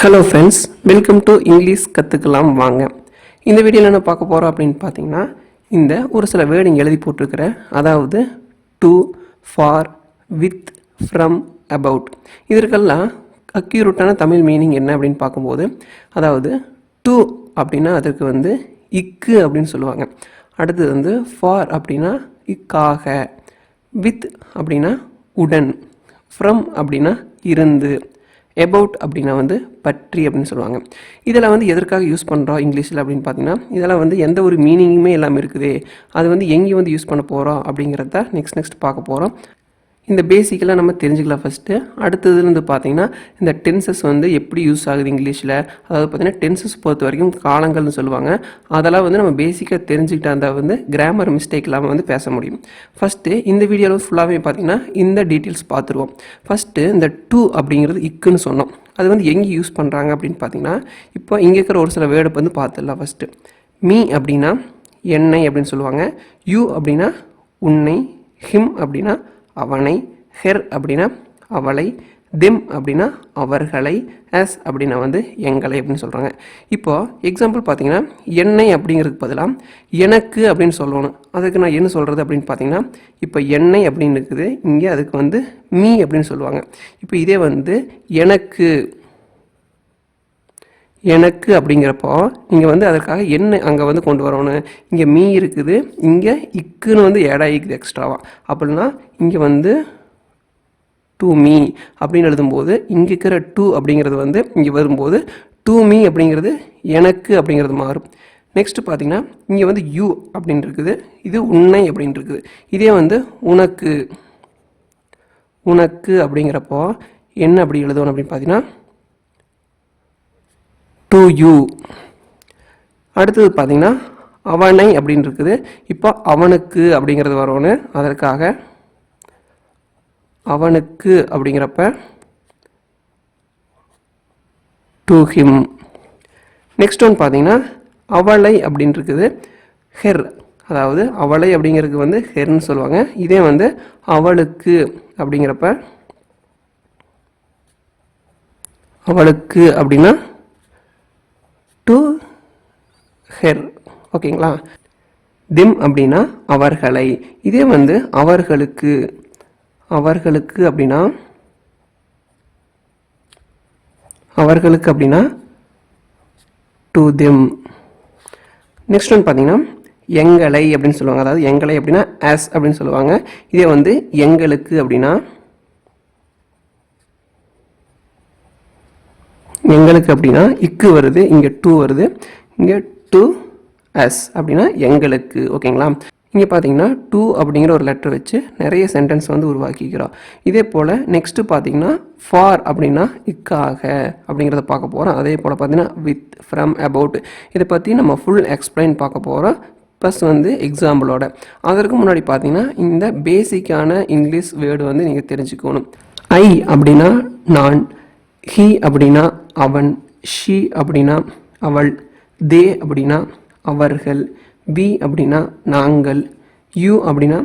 Hello friends, welcome to English கற்றுக்கலாம் வாங்க. இந்த வீடியோவில் என்ன பார்க்க போகிறோம் அப்படின்னு பார்த்தீங்கன்னா, இந்த ஒரு சில வேர்டு இங்கே எழுதி போட்டிருக்கிறேன். அதாவது to, for, with, from, about. இதற்கெல்லாம் அக்யூரேட்டான தமிழ் மீனிங் என்ன அப்படின்னு பார்க்கும்போது, அதாவது டு அப்படின்னா அதற்கு வந்து இக்கு அப்படின்னு சொல்லுவாங்க. அடுத்தது வந்து ஃபார் அப்படின்னா இக்காக, வித் அப்படின்னா உடன், ஃப்ரம் அப்படின்னா இருந்து, எபவுட் அப்படின்னா வந்து பற்றி அப்படின்னு சொல்லுவாங்க. இதெல்லாம் வந்து எதற்காக யூஸ் பண்ணுறோம் இங்கிலீஷில் அப்படின்னு பார்த்தீங்கன்னா, இதெல்லாம் வந்து எந்த ஒரு மீனிங்குமே இல்லாமல் இருக்குது. அது வந்து எங்கே வந்து யூஸ் பண்ண போகிறோம் அப்படிங்கிறத நெக்ஸ்ட் பார்க்க போகிறோம். இந்த பேசிக்கெல்லாம் நம்ம தெரிஞ்சுக்கலாம் ஃபஸ்ட்டு. அடுத்ததுலேருந்து பார்த்தீங்கன்னா, இந்த டென்சஸ் வந்து எப்படி யூஸ் ஆகுது இங்கிலீஷில். அதாவது பார்த்தீங்கன்னா டென்சஸ் பொறுத்த வரைக்கும் காலங்கள்னு சொல்லுவாங்க. அதெல்லாம் வந்து நம்ம பேசிக்காக தெரிஞ்சுக்கிட்ட அந்த வந்து கிராமர் மிஸ்டேக் இல்லாமல் வந்து பேச முடியும். ஃபஸ்ட்டு இந்த வீடியோவில் ஃபுல்லாகவே பார்த்தீங்கன்னா இந்த டீட்டெயில்ஸ் பார்த்துருவோம். ஃபஸ்ட்டு இந்த டு அப்படிங்கிறது இக்குன்னு சொன்னோம். அது வந்து எங்கே யூஸ் பண்ணுறாங்க அப்படின்னு பார்த்தீங்கன்னா, இப்போ இங்கே இருக்கிற ஒரு சில வேர்டு வந்து பார்த்துடலாம். ஃபஸ்ட்டு மீ அப்படின்னா என்னை அப்படின்னு சொல்லுவாங்க. யூ அப்படின்னா உன்னை, ஹிம் அப்படின்னா அவனை, ஹெர் அப்படின்னா அவளை, தெம் அப்படின்னா அவர்களை, எஸ் அப்படின்னா வந்து எங்களை அப்படின்னு சொல்கிறாங்க. இப்போது எக்ஸாம்பிள் பார்த்தீங்கன்னா, என்னை அப்படிங்கிறதுக்கு பதிலாக எனக்கு அப்படின்னு சொல்லணும். அதுக்கு நான் என்ன சொல்கிறது அப்படின்னு பார்த்தீங்கன்னா, இப்போ என்னை அப்படின்னு இருக்குது, இங்கே அதுக்கு வந்து மீ அப்படின்னு சொல்லுவாங்க. இப்போ இதே வந்து எனக்கு அப்படிங்கிறப்போ இங்கே வந்து அதற்காக என்ன அங்கே வந்து கொண்டு வரணும். இங்கே மீ இருக்குது, இங்கே இக்குன்னு வந்து ஏடாயிக்குது எக்ஸ்ட்ராவாக. அப்படின்னா இங்கே வந்து டு மீ அப்படின்னு எழுதும்போது இங்கே இருக்கிற டு அப்படிங்கிறது வந்து இங்கே வரும்போது டு மீ அப்படிங்கிறது எனக்கு அப்படிங்கிறது மாறும். நெக்ஸ்ட்டு பார்த்தீங்கன்னா இங்கே வந்து யூ அப்படின்னு இருக்குது, இது உன்னை அப்படின்னு இருக்குது. இதே வந்து உனக்கு அப்படிங்கிறப்போ என்ன அப்படி எழுதணும் அப்படின்னு பார்த்தீங்கன்னா டு யூ. அடுத்தது பார்த்தீங்கன்னா அவனை அப்படின்னு இருக்குது. இப்போ அவனுக்கு அப்படிங்கிறது வரணும். அதற்காக அவனுக்கு அப்படிங்கிறப்ப டு ஹிம். நெக்ஸ்ட் ஒன் பார்த்தீங்கன்னா அவளை அப்படின்னு இருக்குது, ஹெர். அதாவது அவளை அப்படிங்கிறதுக்கு வந்து ஹெர்ன்னு சொல்லுவாங்க. இதே வந்து அவளுக்கு அப்படிங்கிறப்ப அவளுக்கு அப்படின்னா டு ஹெர். ஓகேங்களா. திம் அப்படின்னா அவர்களை. இதே வந்து அவர்களுக்கு அப்படின்னா டு திம். நெக்ஸ்ட் ஒன் பார்த்தீங்கன்னா எங்களை அப்படின்னு சொல்லுவாங்க. அதாவது எங்களை அப்படின்னா ஆஸ் அப்படின்னு சொல்லுவாங்க. இதே வந்து எங்களுக்கு அப்படின்னா இக்கு வருது, இங்கே டூ வருது, இங்கே டு அஸ் அப்படின்னா எங்களுக்கு. ஓகேங்களா. இங்கே பார்த்தீங்கன்னா டூ அப்படிங்கிற ஒரு லெட்டர் வச்சு நிறைய சென்டென்ஸ் வந்து உருவாக்கிக்கிறோம். இதே போல் நெக்ஸ்ட்டு பார்த்தீங்கன்னா ஃபார் அப்படின்னா இக்காக அப்படிங்கிறத பார்க்க போகிறோம். அதே போல் பார்த்தீங்கன்னா வித், ஃப்ரம், அபவுட் இதை பற்றி நம்ம ஃபுல் எக்ஸ்பிளைன் பார்க்க போகிறோம். ப்ளஸ் வந்து எக்ஸாம்பிளோட. அதற்கு முன்னாடி பார்த்தீங்கன்னா இந்த பேசிக்கான இங்கிலீஷ் வேர்டு வந்து நீங்கள் தெரிஞ்சுக்கணும். ஐ அப்படின்னா நான், ஹி அப்படின்னா அவன், ஷி அப்படின்னா அவள், தே அப்படின்னா அவர்கள், வி அப்படின்னா நாங்கள், யூ அப்படின்னா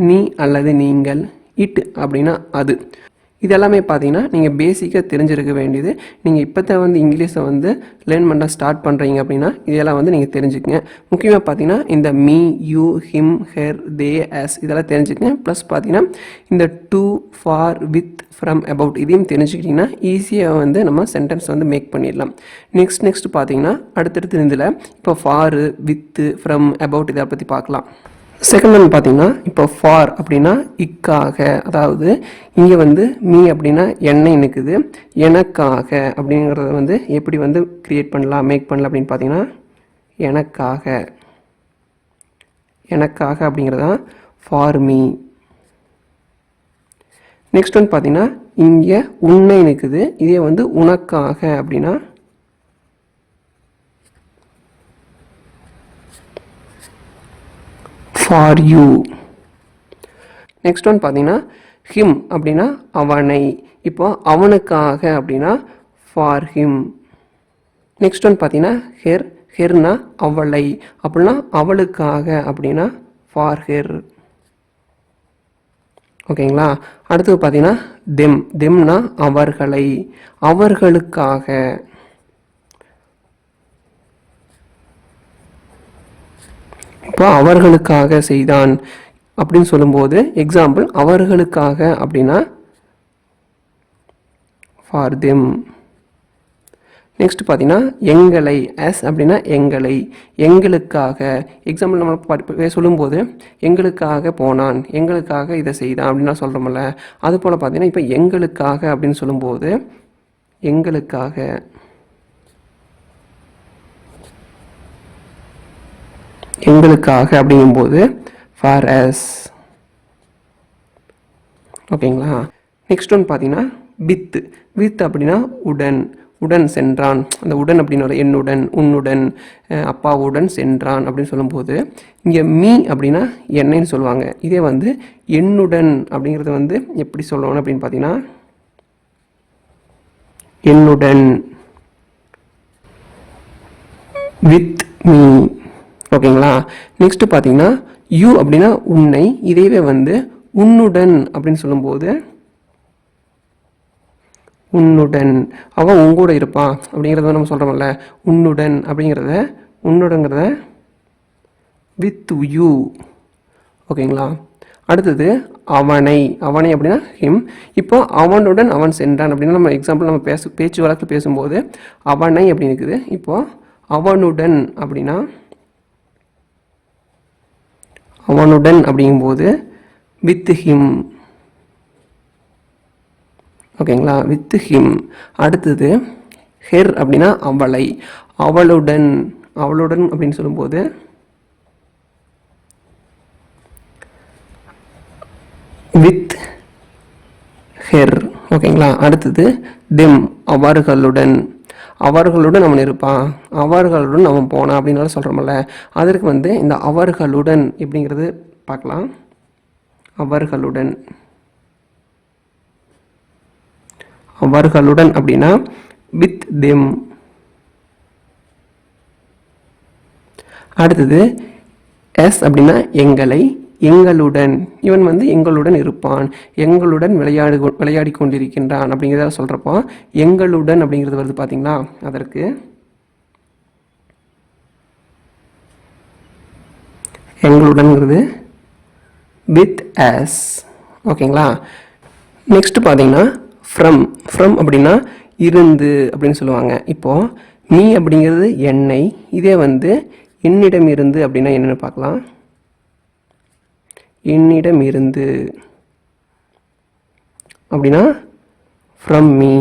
நீ அல்லது நீங்கள், இட் அப்படின்னா அது. இதெல்லாமே பார்த்தீங்கன்னா நீங்கள் பேசிக்காக தெரிஞ்சிருக்க வேண்டியது. நீங்கள் இப்போ தான் வந்து இங்கிலீஷை வந்து லேர்ன் பண்ண ஸ்டார்ட் பண்ணுறீங்க அப்படின்னா இதெல்லாம் வந்து நீங்கள் தெரிஞ்சுக்கங்க. முக்கியமாக பார்த்தீங்கன்னா இந்த me, you, him, her, they, us இதெல்லாம் தெரிஞ்சுக்கங்க. ப்ளஸ் பார்த்தீங்கன்னா இந்த to, for, with, from, about இதையும் தெரிஞ்சுக்கிட்டிங்கன்னா ஈஸியாக வந்து நம்ம சென்டென்ஸ் வந்து மேக் பண்ணிடலாம். நெக்ஸ்ட் பார்த்தீங்கன்னா அடுத்தடுத்து இதில் இப்போ ஃபாரு, வித்து, ஃப்ரம், அபவுட் இதை பற்றி பார்க்கலாம். செகண்ட் ஒன் பார்த்தீங்கன்னா இப்போ ஃபார் அப்படின்னா இக்காக. அதாவது இங்கே வந்து மீ அப்படின்னா என்னை நிற்குது, எனக்காக அப்படிங்கிறத வந்து எப்படி வந்து க்ரியேட் பண்ணலாம், மேக் பண்ணலாம் அப்படின்னு பார்த்தீங்கன்னா எனக்காக அப்படிங்கிறதா ஃபார் மீ. நெக்ஸ்ட் ஒன் பார்த்தீங்கன்னா இங்கே உன்னை நிற்குது, இதே வந்து உனக்காக அப்படின்னா ஃபார் யூ. நெக்ஸ்ட் ஒன் பார்த்தீங்கன்னா ஹிம் அப்படின்னா அவனை. இப்போ அவனுக்காக அப்படின்னா ஃபார் ஹிம். நெக்ஸ்ட் ஒன் பார்த்தீங்கன்னா ஹெர்னா அவளை அப்படின்னா அவளுக்காக அப்படின்னா ஃபார் ஹெர். ஓகேங்களா. அடுத்தது பார்த்தீங்கன்னா தெம்னா அவர்களை, அவர்களுக்காக. இப்போ அவர்களுக்காக செய்தான் அப்படின்னு சொல்லும்போது எக்ஸாம்பிள் அவர்களுக்காக அப்படின்னா ஃபார் தெம். நெக்ஸ்ட் பார்த்தீங்கன்னா எங்களை, எஸ் அப்படின்னா எங்களை, எங்களுக்காக. எக்ஸாம்பிள் நம்ம சொல்லும்போது எங்களுக்காக போனான், எங்களுக்காக இதை செய்தான் அப்படின்னா சொல்கிறோம்ல, அது போல் பார்த்தீங்கன்னா இப்போ எங்களுக்காக அப்படின்னு சொல்லும்போது எங்களுக்காக, எங்களுக்காக அப்படிங்கும்போது ஃபார் எஸ். ஓகேங்களா. நெக்ஸ்ட் ஒன்று பார்த்தீங்கன்னா வித். வித் அப்படின்னா உடன், உடன் சென்றான். அந்த உடன் அப்படின்னு என்னுடன், உன்னுடன், அப்பாவுடன் சென்றான் அப்படின்னு சொல்லும்போது இங்கே மீ அப்படின்னா என்னைன்னு சொல்லுவாங்க. இதே வந்து என்னுடன் அப்படிங்கிறது வந்து எப்படி சொல்லணும் அப்படின்னு பார்த்தீங்கன்னா என்னுடன், வித் மீ. ஓகேங்களா. நெக்ஸ்ட் பார்த்தீங்கன்னா யூ அப்படின்னா உன்னை, இதேவே வந்து உன்னுடன் அப்படின்னு சொல்லும்போது உன்னுடன், அவன் உங்கூட இருப்பான் அப்படிங்கிறத நம்ம சொல்கிறோம்ல, உன்னுடன் அப்படிங்கிறத, உன்னுடங்கிறத வித் யூ. ஓகேங்களா. அடுத்தது அவனை, அவனை அப்படின்னா ஹிம். இப்போ அவனுடன் அவன் சென்றான் அப்படின்னா நம்ம எக்ஸாம்பிள் நம்ம பேச்சு வழக்கு பேசும்போது அவனை அப்படின்னு இருக்குது. இப்போ அவனுடன் அப்படின்னா அவனுடன் அப்படிங்கும்போது வித் ஹிம். ஓகேங்களா, வித் ஹிம். அடுத்தது ஹெர் அப்படின்னா அவளை, அவளுடன், அவளுடன் அப்படின்னு சொல்லும்போது வித் ஹெர். ஓகேங்களா. அடுத்தது தெம், அவர்களுடன், அவர்களுடன் அவன் இருப்பான், அவர்களுடன் அவன் போனான் அப்படின்னு சொல்கிறோம்ல, அதற்கு வந்து இந்த அவர்களுடன் எப்படிங்கிறது பார்க்கலாம். அவர்களுடன், அவர்களுடன் அப்படின்னா வித் தெம். அடுத்தது எஸ் அப்படின்னா எங்களை, எங்களுடன், இவன் வந்து எங்களுடன் இருப்பான், எங்களுடன் விளையாடி கொண்டிருக்கின்றான் அப்படிங்கிறத சொல்கிறப்போ எங்களுடன் அப்படிங்கிறது வருது பார்த்தீங்களா. அதற்கு எங்களுடன்ங்கிறது வித் எஸ். ஓகேங்களா. நெக்ஸ்ட் பார்த்தீங்கன்னா ஃப்ரம். ஃப்ரம் அப்படின்னா இருந்து அப்படின்னு சொல்லுவாங்க. இப்போது நீ அப்படிங்கிறது என்னை, இதே வந்து என்னிடம் இருந்து அப்படின்னா என்னென்னு பார்க்கலாம். என்னிடம் இருந்து அப்படின்னா ஃப்ரம் மீ.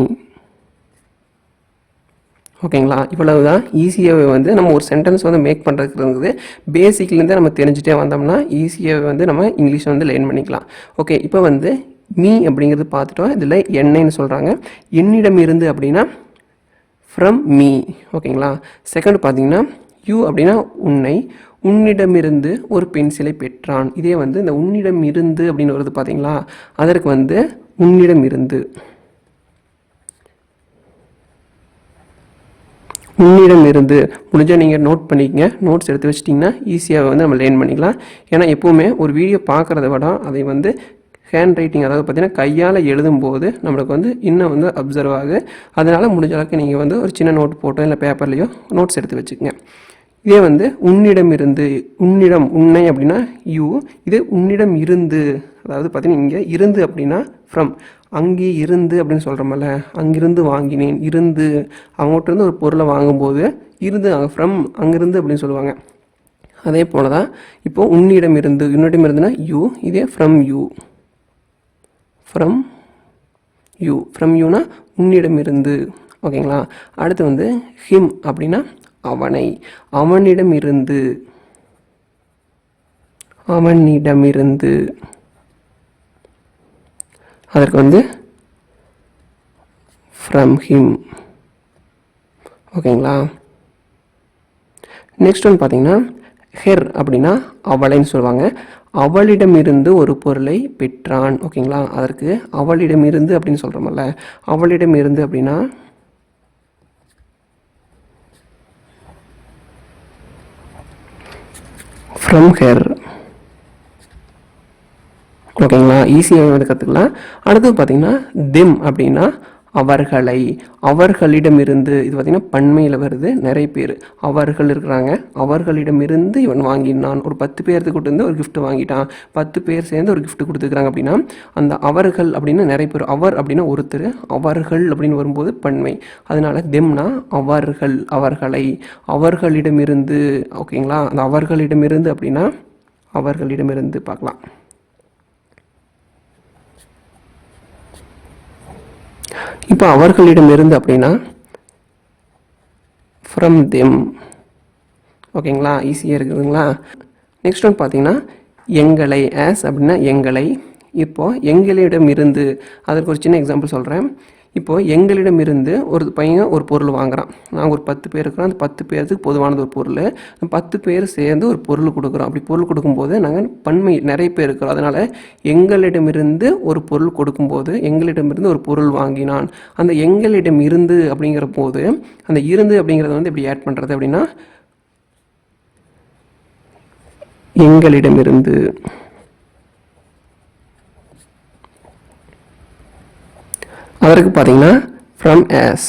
ஓகேங்களா. இவ்வளவு தான் ஈஸியாகவே வந்து நம்ம ஒரு சென்டென்ஸ் வந்து மேக் பண்ணுறதுக்கு பேசிக்லேருந்தே நம்ம தெரிஞ்சுட்டே வந்தோம்னா ஈஸியாகவே வந்து நம்ம இங்கிலீஷை வந்து லேர்ன் பண்ணிக்கலாம். ஓகே, இப்போ வந்து மீ அப்படிங்கிறது பார்த்துட்டோம். இதில் என்னைன்னு சொல்கிறாங்க. என்னிடம் இருந்து அப்படின்னா ஃப்ரம் மீ. ஓகேங்களா. செகண்ட் பார்த்தீங்கன்னா யூ அப்படின்னா உன்னை, உன்னிடமிருந்து ஒரு பென்சிலை பெற்றான். இதே வந்து இந்த உன்னிடம் இருந்து அப்படின்னு வருது பார்த்தீங்களா, அதற்கு வந்து உன்னிடம் இருந்து, உன்னிடம் இருந்து. முடிஞ்சால் நீங்கள் நோட் பண்ணிக்கங்க, நோட்ஸ் எடுத்து வச்சிட்டிங்கன்னா ஈஸியாக வந்து நம்ம லேர்ன் பண்ணிக்கலாம். ஏன்னா எப்போவுமே ஒரு வீடியோ பார்க்குறத விட அதை வந்து ஹேண்ட் ரைட்டிங், அதாவது பார்த்தீங்கன்னா கையால் எழுதும்போது நம்மளுக்கு வந்து இன்னும் வந்து அப்சர்வ் ஆகுது. அதனால் முடிஞ்ச அளவுக்கு நீங்கள் வந்து ஒரு சின்ன நோட் போட்டோ இல்லை பேப்பர்லேயோ நோட்ஸ் எடுத்து வச்சுக்கோங்க. இதே வந்து உன்னிடம் இருந்து, உன்னிடம், உன்னை அப்படின்னா யூ, இதே உன்னிடம் இருந்து, அதாவது பார்த்தீங்கன்னா இங்கே இருந்து அப்படின்னா ஃப்ரம், அங்கே இருந்து அப்படின்னு சொல்கிறோம்ல, அங்கிருந்து வாங்கினேன், இருந்து அவங்ககிட்ட இருந்து ஒரு பொருளை வாங்கும்போது இருந்து, அங்கே ஃப்ரம், அங்கிருந்து அப்படின்னு சொல்லுவாங்க. அதே போல் தான் இப்போது உன்னிடம் இருந்து, உன்னிடம் இருந்துன்னா யூ, இதே from you, from you, from யூனா உன்னிடமிருந்து. ஓகேங்களா. அடுத்து வந்து ஹிம் அப்படின்னா அவனை, அவனிடமிருந்து, அவனிடமிருந்து, அதற்கு வந்து ஃப்ரம் ஹிம். ஓகேங்களா. நெக்ஸ்ட் ஒன்று பார்த்தீங்கன்னா ஹெர் அப்படின்னா அவளைன்னு சொல்லுவாங்க. அவளிடமிருந்து ஒரு பொருளை பெற்றான். ஓகேங்களா. அதற்கு அவளிடமிருந்து அப்படின்னு சொல்கிறோம்ல, அவளிடமிருந்து அப்படின்னா ஃப்ரம் ஹெர். ஓகேங்களா. ஈஸியாக வந்து கற்றுக்கலாம். அடுத்தது பார்த்தீங்கன்னா தெம் அப்படின்னா அவர்களை, அவர்களிடமிருந்து, இது பார்த்திங்கன்னா பன்மையில் வருது, நிறைய பேர் அவர்கள் இருக்கிறாங்க, அவர்களிடமிருந்து இவன் வாங்கினான். ஒரு 10 பேருக்கு கூட்டு வந்து ஒரு gift வாங்கிட்டான், 10 பேர் சேர்ந்து ஒரு gift கொடுத்துருக்குறாங்க அப்படின்னா அந்த அவர்கள் அப்படின்னு நிறைய பேர், அவர் அப்படின்னா ஒருத்தர், அவர்கள் அப்படின்னு வரும்போது பன்மை, அதனால தெம்னா அவர்கள், அவர்களை, அவர்களிடமிருந்து. ஓகேங்களா, அந்த அவர்களிடமிருந்து அப்படின்னா அவர்களிடமிருந்து பார்க்கலாம். இப்போ அவர்களிடமிருந்து அப்படின்னா ஃப்ரம் தெம். ஓகேங்களா, ஈஸியாக இருக்குதுங்களா. நெக்ஸ்ட் ஒன் பார்த்தீங்கன்னா எங்களை, ஆஸ் அப்படின்னா எங்களை. இப்போது எங்களிடமிருந்து, அதற்கு ஒரு சின்ன எக்ஸாம்பிள் சொல்கிறேன். இப்போது எங்களிடமிருந்து ஒரு பையன் ஒரு பொருள் வாங்குகிறான், நாங்கள் ஒரு 10 பேர் இருக்கிறோம், அந்த 10 பேருக்கு பொதுவானது ஒரு பொருள், 10 பேர் சேர்ந்து ஒரு பொருள் கொடுக்குறோம். அப்படி பொருள் கொடுக்கும்போது நாங்கள் பன்மை நிறைய பேர் இருக்கிறோம், அதனால் எங்களிடமிருந்து ஒரு பொருள் கொடுக்கும்போது எங்களிடமிருந்து ஒரு பொருள் வாங்கினான். அந்த எங்களிடம் இருந்து அப்படிங்கிற போது அந்த இருந்து அப்படிங்கிறத வந்து எப்படி ஆட் பண்ணுறது அப்படின்னா எங்களிடமிருந்து. அதற்கு பார்த்தீங்கன்னா ஃப்ரம் ஆஸ்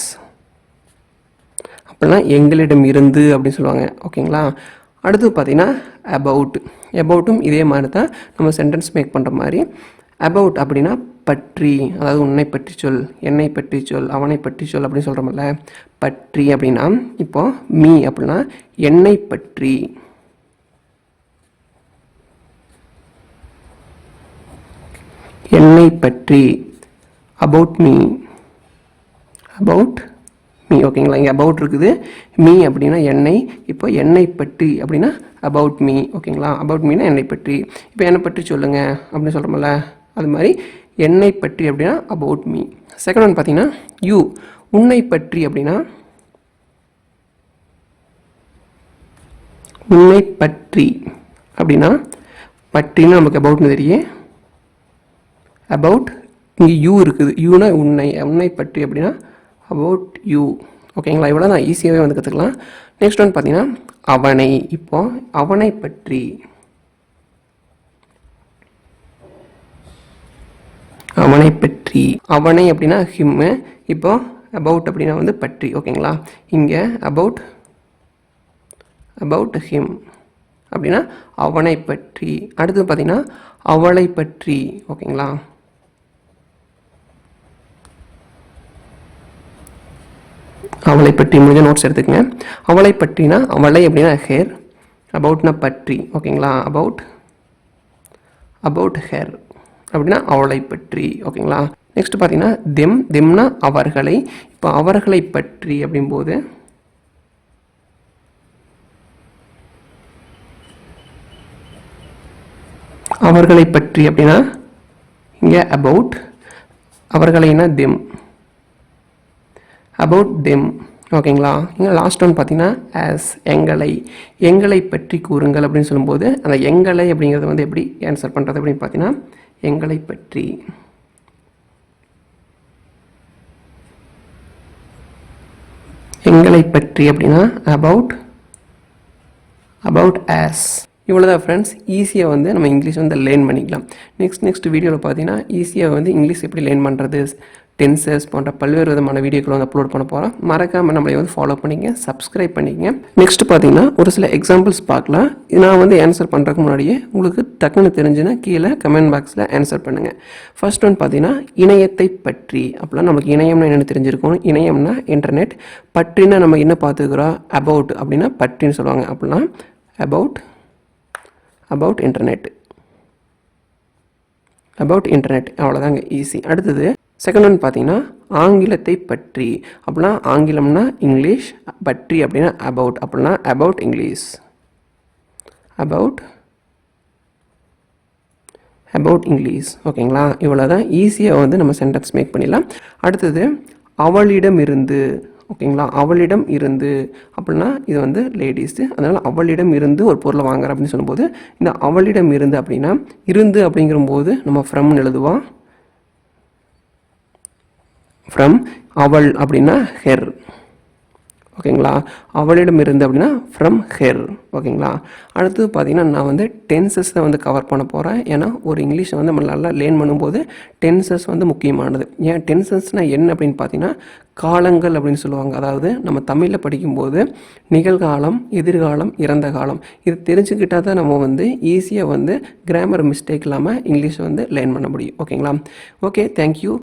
அப்படின்னா எங்களிடம் இருந்து அப்படின்னு சொல்லுவாங்க. ஓகேங்களா, அடுத்து பார்த்தீங்கன்னா அபவுட். அபவுட்டும் இதே மாதிரி தான் நம்ம சென்டென்ஸ் மேக் பண்ணுற மாதிரி. அபவுட் அப்படின்னா பற்றி, அதாவது உன்னை பற்றி சொல், என்னை பற்றி சொல், அவனை பற்றி சொல் அப்படின்னு சொல்கிறோம்ல. பற்றி அப்படின்னா இப்போ மீ அப்படின்னா என்னை பற்றி, என்னை பற்றி. About me, about me. ஓகேங்களா, இங்கே அபவுட் இருக்குது, மீ அப்படின்னா என்னை, இப்போ என்னை பற்றி அப்படின்னா அபவுட் மீ. ஓகேங்களா, அபவுட் மீனா என்னை பற்றி. இப்போ என்னை பற்றி சொல்லுங்கள் அப்படின்னு சொல்கிறோம்ல, அது மாதிரி என்னை பற்றி அப்படின்னா அபவுட் மீ. செகண்ட் ஒன் பார்த்தீங்கன்னா யூ, உன்னை பற்றி அப்படின்னா உன்னை பற்றி அப்படின்னா பற்றினா நமக்கு அபவுட்னு தெரியும். அபவுட் இங்கே யூ இருக்குது, யூனா உன்னை, உன்னை பற்றி அப்படின்னா அபவுட் யூ. ஓகேங்களா, இவ்வளோ நான் ஈஸியாகவே வந்து கற்றுக்கலாம். நெக்ஸ்ட் ஒன் பார்த்தீங்கன்னா அவனை. இப்போ அவனை பற்றி, அவனை பற்றி, அவனை அப்படின்னா ஹிம்மு. இப்போ அபவுட் அப்படின்னா வந்து பற்றி. ஓகேங்களா, இங்கே அபவுட், அபவுட் ஹிம் அப்படின்னா அவனை பற்றி. அடுத்து பார்த்தீங்கன்னா அவளை பற்றி. ஓகேங்களா, அவளை பற்றி முடிஞ்ச நோட்ஸ் எடுத்துக்கங்க. அவளை பற்றினா அவளை அப்படின்னா ஹேர், அபவுட்னா பற்றி. ஓகேங்களா, அபவுட், அபவுட் ஹேர் அப்படின்னா அவளை பற்றி. ஓகேங்களா, நெக்ஸ்ட் பார்த்தீங்கன்னா தெம். தெம்னா அவர்களை. இப்போ அவர்களை பற்றி அப்படிங்கும்போது அவர்களை பற்றி அப்படின்னா இங்கே அபவுட், அவர்களைனா தெம், அபவுட் தெம். ஓகேங்களா, இங்கே லாஸ்ட் ஒன் பார்த்தீங்கன்னா ஆஸ், எங்களை, எங்களை பற்றி கூறுங்கள் அப்படின்னு சொல்லும்போது அந்த எங்களை அப்படிங்கிறத வந்து எப்படி ஆன்சர் பண்ணுறது அப்படின்னு பார்த்தீங்கன்னா எங்களை பற்றி, எங்களை பற்றி அப்படின்னா அபவுட், அபவுட் ஆஸ். இவ்வளோதான் ஃப்ரெண்ட்ஸ், ஈஸியாக வந்து நம்ம இங்கிலீஷ் வந்து லேர்ன் பண்ணிக்கலாம். நெக்ஸ்ட் வீடியோவில் பார்த்தீங்கன்னா ஈஸியாக வந்து இங்கிலீஷ் எப்படி லேர்ன் பண்ணுறது, டென்சஸ் போன்ற பல்வேறு விதமான வீடியோக்களை வந்து அப்லோட் பண்ண போகிறோம். மறக்காமல் நம்மளை வந்து ஃபாலோ பண்ணிங்க, சப்ஸ்கிரைப் பண்ணிங்க. நெக்ஸ்ட் பார்த்தீங்கன்னா ஒரு சில எக்ஸாம்பிள்ஸ் பார்க்கலாம். நான் வந்து ஆன்சர் பண்ணுறதுக்கு முன்னாடியே உங்களுக்கு டக்குன்னு தெரிஞ்சுன்னா கீழே கமெண்ட் பாக்ஸில் ஆன்சர் பண்ணுங்கள். ஃபர்ஸ்ட் ஒன் பார்த்தீங்கன்னா இணையத்தை பற்றி. அப்படின்னா நமக்கு இணையம்னா என்னென்னு தெரிஞ்சிருக்கும். இணையம்னா இன்டர்நெட், பற்றினா நம்ம என்ன பார்த்துக்கிறோம், அபவுட் அப்படின்னா பற்றின்னு சொல்லுவாங்க. அப்படின்னா about, about internet, about internet. அவ்வளோதாங்க, ஈஸி. அடுத்தது செகண்ட் ஒன் பார்த்தீங்கன்னா ஆங்கிலத்தை பற்றி. அப்படின்னா ஆங்கிலம்னா இங்கிலீஷ், பற்றி அப்படின்னா அபவுட், அப்படின்னா about English, about, about English. ஓகேங்களா, இவ்வளோதான். ஈஸியாக வந்து நம்ம சென்டென்ஸ் மேக் பண்ணிடலாம். அடுத்தது அவளிடம் இருந்து. ஓகேங்களா, அவளிடம் இருந்து அப்படின்னா இது வந்து லேடிஸு, அதனால் அவளிடம் இருந்து ஒரு பொருளை வாங்குற அப்படின்னு சொல்லும்போது இந்த அவளிடம் இருந்து அப்படின்னா இருந்து அப்படிங்கிறபோது நம்ம ஃப்ரம்னு எழுதுவோம். ஃப்ரம், அவள் அப்படின்னா ஹெர். ஓகேங்களா. அவளிடம் இருந்து அப்படின்னா ஃப்ரம் ஹெர். ஓகேங்களா. அடுத்தது பார்த்தீங்கன்னா நான் வந்து டென்சஸை வந்து கவர் பண்ண போகிறேன். ஏன்னா ஒரு இங்கிலீஷை வந்து நம்ம நல்லா லேர்ன் பண்ணும்போது டென்சஸ் வந்து முக்கியமானது. ஏன் டென்சஸ்னால் என்ன அப்படின்னு பார்த்தீங்கன்னா காலங்கள் அப்படின்னு சொல்லுவாங்க. அதாவது நம்ம தமிழில் படிக்கும்போது நிகழ்காலம், எதிர்காலம், இறந்த காலம் இது தெரிஞ்சுக்கிட்டால் தான் நம்ம வந்து ஈஸியாக வந்து கிராமர் மிஸ்டேக் இல்லாமல் இங்கிலீஷை வந்து லேர்ன் பண்ண முடியும். ஓகேங்களா. Okay, thank you.